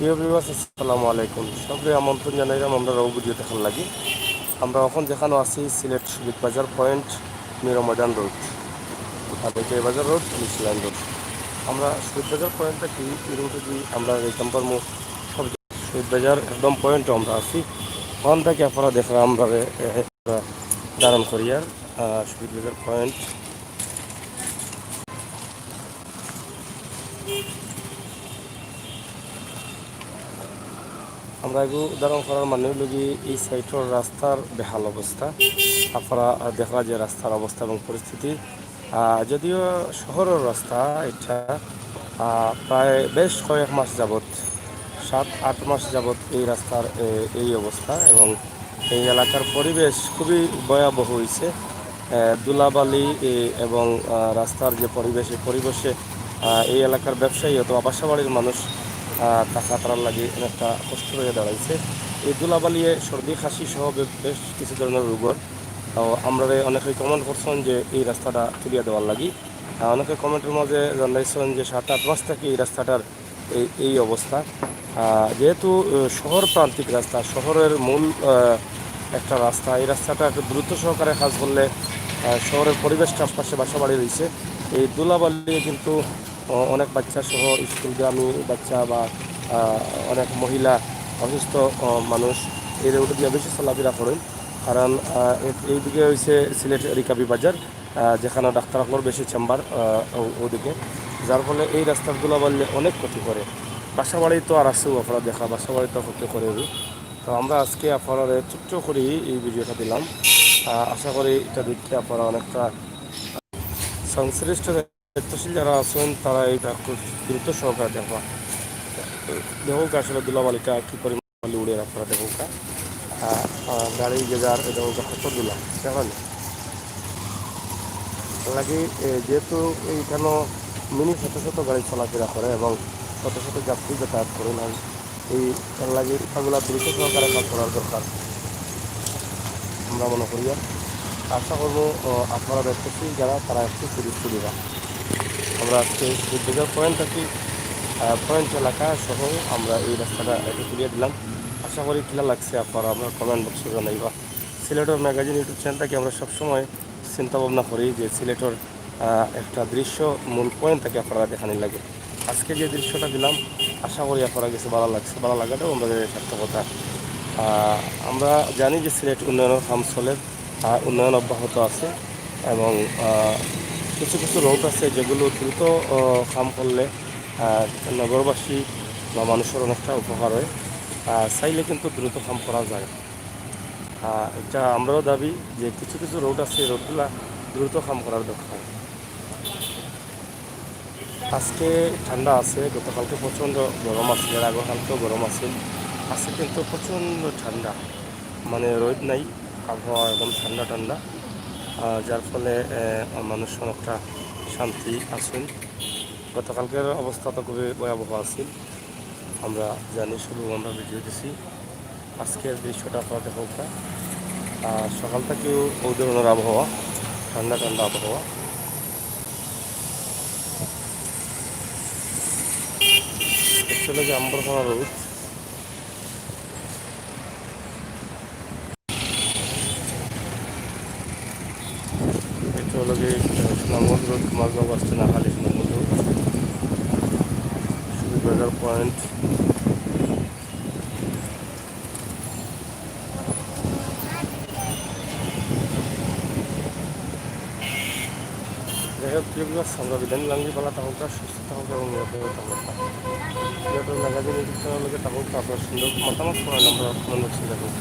প্রিয় ভিউয়ার্স আসসালামু আলাইকুম, সবরে আমন্ত্রণ জানাইলাম আমরা রৌ ভিডিও দেখার লাগি। আমরা এখন যেখানে আছি সিলেট শহীদ বাজার পয়েন্ট, মির ময়দান রোড আর বেকারি বাজার রোড, মিশলাইন রোড। আমরা শহীদ বাজার পয়েন্টটা কি এই রোডে কি আমরা যেতাম পারবো সব শহীদ বাজার একদম পয়েন্টে আমরা আছি। ওখান থেকে আপনারা দেখলাম আমরা দাঁড়ান করিয়ার শহীদ বাজার পয়েন্ট। আমরা এগুলো উদাহরণ করার মানে হলো কি এই সাইটের রাস্তার বেহাল অবস্থা। আপনারা দেখা যে রাস্তার অবস্থা এবং পরিস্থিতি, যদিও শহরের রাস্তা এটা প্রায় বেশ কয়েক মাস যাবৎ, 7-8 মাস যাবৎ এই রাস্তার এই অবস্থা এবং এই এলাকার পরিবেশ খুবই ভয়াবহ হয়েছে। ধুলাবালি এবং রাস্তার যে পরিবেশ, এই পরিবেশে এই এলাকার ব্যবসায়ী অথবা বাসাবাড়ির মানুষ টাকা তারার লাগে অনেকটা কষ্ট হয়ে দাঁড়াইছে। এই ধুলাবালিয়ে সর্দি খাসি সহ বেশ কিছু ধরনের রোগর। আমরা অনেকে কমেন্ট করছেন যে এই রাস্তাটা তুলিয়া দেওয়ার লাগি। অনেকে কমেন্টের মাঝে জানাইছেন যে 7-8 মাস থেকে এই রাস্তাটার এই অবস্থা। যেহেতু শহর প্রান্তিক রাস্তা, শহরের মূল একটা রাস্তা, এই রাস্তাটা একটু দ্রুত সহকারে কাজ করলে শহরের পরিবেশটা আশপাশে বাসা বাড়ি রয়েছে। এই ধুলাবালি কিন্তু অনেক বাচ্চা সহ স্কুলগামী বাচ্চা বা অনেক মহিলা অসুস্থ মানুষ এই রোডে দিয়ে বেশি চলাফেরা করেন। কারণ এইদিকে হয়েছে সিলেট রিকাবি বাজার, যেখানে ডাক্তারগুলোর বেশি চেম্বার ওদিকে, যার ফলে এই রাস্তার ধুলাবালি অনেক ক্ষতি করে। বাসাবাড়ি তো আর আসছেও আপনারা দেখা, বাসাবাড়ি তো ক্ষতি করে। তো আমরা আজকে আপনারা ছোট্ট করেই এই ভিডিওটা দিলাম। আশা করি এটা দেখতে আপনারা অনেকটা সংশ্লিষ্ট দায়িত্বশীল যারা আছেন তারা এইটা খুব গুরুত্ব সহকারে দেখুক আসলে ধুলাবালিটা কী পরিমাণ উড়ে আপনারা দেখুক। গাড়ি যে যার দেখুক কত ধুলা দেখেন লাগে। যেহেতু এইখানে মিনি শত শত গাড়ি চলাফেরা করে এবং শত শত যাত্রী যাতায়াত করে না, এই লাগে এগুলো দ্রুত সহকারে কাজ করার দরকার আমরা মনে করি। আশা করবো আপনারা দেখতেছি যারা তারা একটু সুযোগ সুবিধা। আমরা আজকে বাজার পয়েন্ট থাকি, পয়েন্ট এলাকা সহ আমরা এই রাস্তাটা একটু তুলিয়ে দিলাম। আশা করি কিলা লাগছে আপনারা আমরা কমেন্ট বক্সে জানাইবা। সিলেটের ম্যাগাজিন ইউটিউব চ্যানেলটাকে আমরা সবসময় চিন্তা ভাবনা করি যে সিলেটের একটা দৃশ্য মূল পয়েন্ট থেকে আপনারা দেখানি লাগে। আজকে যে দৃশ্যটা দিলাম আশা করি আপনারা কিছু ভালো লাগছে, ভালো লাগাটাও আমাদের সার্থকতা। আমরা জানি যে সিলেট উন্নয়নের কাম চলে, উন্নয়ন অব্যাহত আছে এবং কিছু কিছু রোড আছে যেগুলো দ্রুত কাম করলে নগরবাসী বা মানুষের অনেকটা উপকার হয়। চাইলে কিন্তু দ্রুত কাম করা যায়। এটা আমরাও দাবি যে কিছু কিছু রোড আছে, এই রোডগুলা দ্রুত কাম করার দরকার। আজকে ঠান্ডা আছে, গতকালকে প্রচণ্ড গরম আছে, এর আগেকালকেও গরম আছে। আজকে কিন্তু প্রচণ্ড ঠান্ডা, মানে রোদ নাই, আবহাওয়া একদম ঠান্ডা ঠান্ডা, যার ফলে মানুষ অনেকটা শান্তি আছেন। গতকালকের অবস্থা তো খুবই ভয়াবহ আছে, আমরা জানি, শুধু আমরা ভিডিও দিছি। আজকের দৃশ্যটা আপনারা দেখুন। সকাল থেকেও ওই ধরনের আবহাওয়া, ঠান্ডা ঠান্ডা আবহাওয়া। চলে যে আম্বরখানা রোড, এটা হলো গিয়ে Sunamganj road, Kumargaon bus stand, হালি সুনামগঞ্জ রোড, শহীদ বাজার পয়েন্ট। যাই হোক প্রিয় আমরা বিধান লাঙ্গি পালা থাকুক, সুস্থ থাকুক এবং নিরাপদে থাকুক। ম্যাগাজিন ইউটিউব চ্যানেলকে থাকুক, আপনার সুন্দর মতামত করেন আমরা কমেন্ট বক্সে দেখুন।